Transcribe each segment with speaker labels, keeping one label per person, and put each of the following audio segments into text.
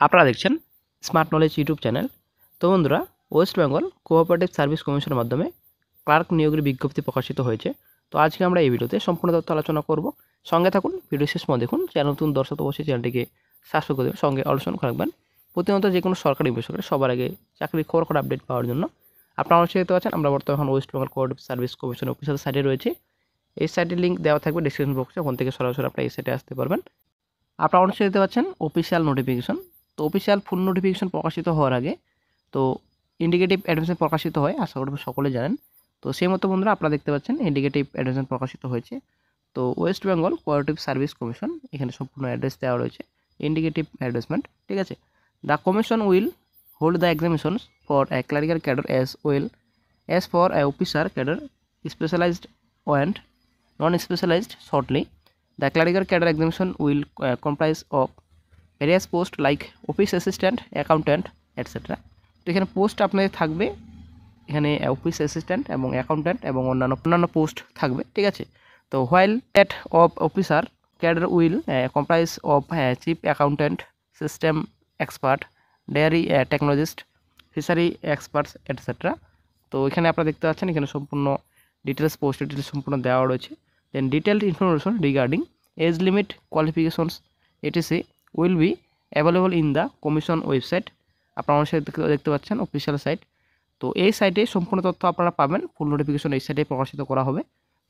Speaker 1: আপনারা দেখছেন smart knowledge YouTube channel. তো বন্ধুরা, ওয়েস্ট বেঙ্গল কোঅপারেটিভ সার্ভিস কমিশনের মাধ্যমে ক্লার্ক নিয়োগের বিজ্ঞপ্তি প্রকাশিত হয়েছে। তো আজকে আমরা এই ভিডিওতে সম্পূর্ণ তথ্য আলোচনা করব। সঙ্গে থাকুন, ভিডিও শেষ পর্যন্ত দেখুন। চ্যানেল নতুন দর্শক অবশ্যই চ্যানেলটিকে সাবস্ক্রাইব করে দেবেন, সঙ্গে আলোচনা রাখবেন। প্রতিনিয়ত যে কোনো সরকারি বেসরকারি সবার আগে চাকরির খবর আপডেট পাওয়ার জন্য আপনারা অবশ্যই দেখতে পাচ্ছেন আমরা বর্তমানে ওয়েস্ট বেঙ্গল কোঅপারেটিভ সার্ভিস কমিশনের অফিসিয়াল সাইটে রয়েছে। এই সাইটের লিঙ্ক দেওয়া থাকবে ডিসক্রিপশন বক্সে, ওখান থেকে সরাসরি আপনারা এই সাইটে আসতে পারবেন। আপনারা অবশ্যই দেখতে পাচ্ছেন অফিসিয়াল নোটিফিকেশন। তো অফিসিয়াল ফুল নোটিফিকেশন প্রকাশিত হওয়ার আগে তো ইন্ডিকেটিভ অ্যাডমিশন প্রকাশিত হয়, আশা করি সকলে জানেন। তো সেই মতো বন্ধুরা আপনারা দেখতে পাচ্ছেন ইন্ডিকেটিভ অ্যাডমিশন প্রকাশিত হয়েছে। তো west Bengal cooperative service commission, এখানে সম্পূর্ণ অ্যাড্রেস দেওয়া রয়েছে, ইন্ডিকেটিভ অ্যাডভার্টাইজমেন্ট, ঠিক আছে। The commission will hold the examinations for a clerical cadre as well as for a officer cadre specialised and non specialised shortly. The clerical cadre examination will comprise of various posts like office assistant, accountant, etc. তো এখানে post আপনাদের থাকবে, এখানে office assistant এবং accountant এবং অন্যান্য post থাকবে, ঠিক আছে। তো while that of officer cadre will comprise of chief accountant, system expert, dairy technologist, fishery experts, etcetera. তো এখানে আপনারা দেখতে পাচ্ছেন এখানে সম্পূর্ণ ডিটেলস, পোস্ট ডিটেলস সম্পূর্ণ দেওয়া রয়েছে। Then detailed information regarding age limit, qualifications, etc. will be available in the commission website. আপনারা অবশ্যই দেখতে পাচ্ছেন অফিসিয়াল সাইট। তো এই সাইটে সম্পূর্ণ তথ্য আপনারা পাবেন। ফুল নোটিফিকেশন এই সাইটে প্রকাশিত করা হবে।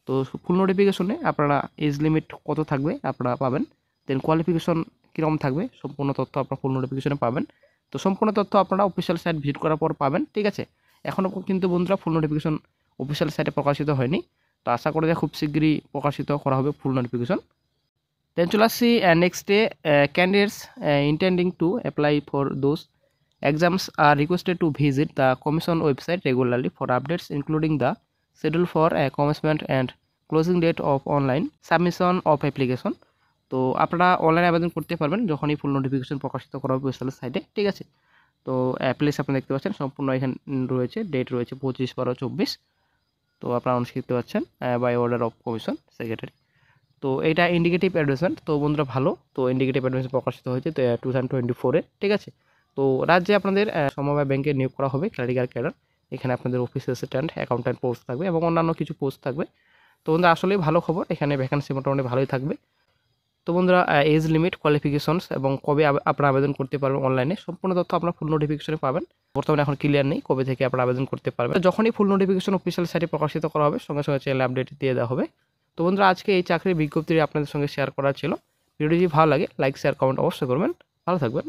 Speaker 1: তো ফুল নোটিফিকেশনে আপনারা এজ লিমিট কত থাকবে আপনারা পাবেন, দেন কোয়ালিফিকেশন কীরকম থাকবে সম্পূর্ণ তথ্য আপনারা ফুল নোটিফিকেশনে পাবেন। তো সম্পূর্ণ তথ্য আপনারা অফিসিয়াল সাইট ভিজিট করার পর পাবেন, ঠিক আছে। এখনও কিন্তু বন্ধুরা ফুল নোটিফিকেশন অফিসিয়াল সাইটে প্রকাশিত হয়নি। তো আশা করি যে খুব শীঘ্রই প্রকাশিত করা হবে ফুল নোটিফিকেশন। দেন চলে আসছি next day, candidates intending to apply for those exams are requested to visit the commission website regularly for updates including the schedule for commencement and closing date of online submission of application. তো আপনারা অনলাইনে আবেদন করতে পারবেন যখনই ফুল notification প্রকাশিত করা হবে ওয়েবসাইটের সাইটে, ঠিক আছে। তো প্লেস আপনারা দেখতে পাচ্ছেন সম্পূর্ণ এখানে রয়েছে, ডেট রয়েছে 25/12/24। তো আপনারা অনেক দেখতে পাচ্ছেন by order of commission secretary. তো এটা ইন্ডিকেটিভ অ্যাডভার্টাইজমেন্ট। তো বন্ধুরা ভালো, তো ইন্ডিকেটিভ অ্যাডভার্টাইজমেন্ট প্রকাশিত হয়েছে তো 2024-এ, ঠিক আছে। তো রাজ্যে আপনাদের সমবায় ব্যাংকে নিয়োগ করা হবে ক্লারিক্যাল ক্যাডার। এখানে আপনাদের অফিস অ্যাসিস্ট্যান্ট, অ্যাকাউন্ট্যান্ট পোস্ট থাকবে এবং অন্যান্য কিছু পোস্ট থাকবে। তো বন্ধুরা আসলেই ভালো খবর, এখানে ভ্যাকেন্সি মোটামুটি ভালোই থাকবে। তো বন্ধুরা এজ লিমিট, কোয়ালিফিকেশনস এবং কবে আপনারা আবেদন করতে পারবেন অনলাইনে সম্পূর্ণ তথ্য আপনারা ফুল নোটিফিকেশনে পাবেন। বর্তমানে এখন ক্লিয়ার নেই কবে থেকে আপনারা আবেদন করতে পারবেন। যখনই ফুল নোটিফিকেশন অফিসিয়াল সাইটে প্রকাশিত করা হবে সঙ্গে সঙ্গে চ্যানেলে আপডেট দিয়ে দেওয়া হবে। তো বন্ধুরা আজকে এই চাকরির বিজ্ঞপ্তিটি আপনাদের সঙ্গে শেয়ার করা ছিল। ভিডিওটি ভালো লাগে লাইক, শেয়ার, কমেন্ট অবশ্যই করবেন। ভালো থাকবেন।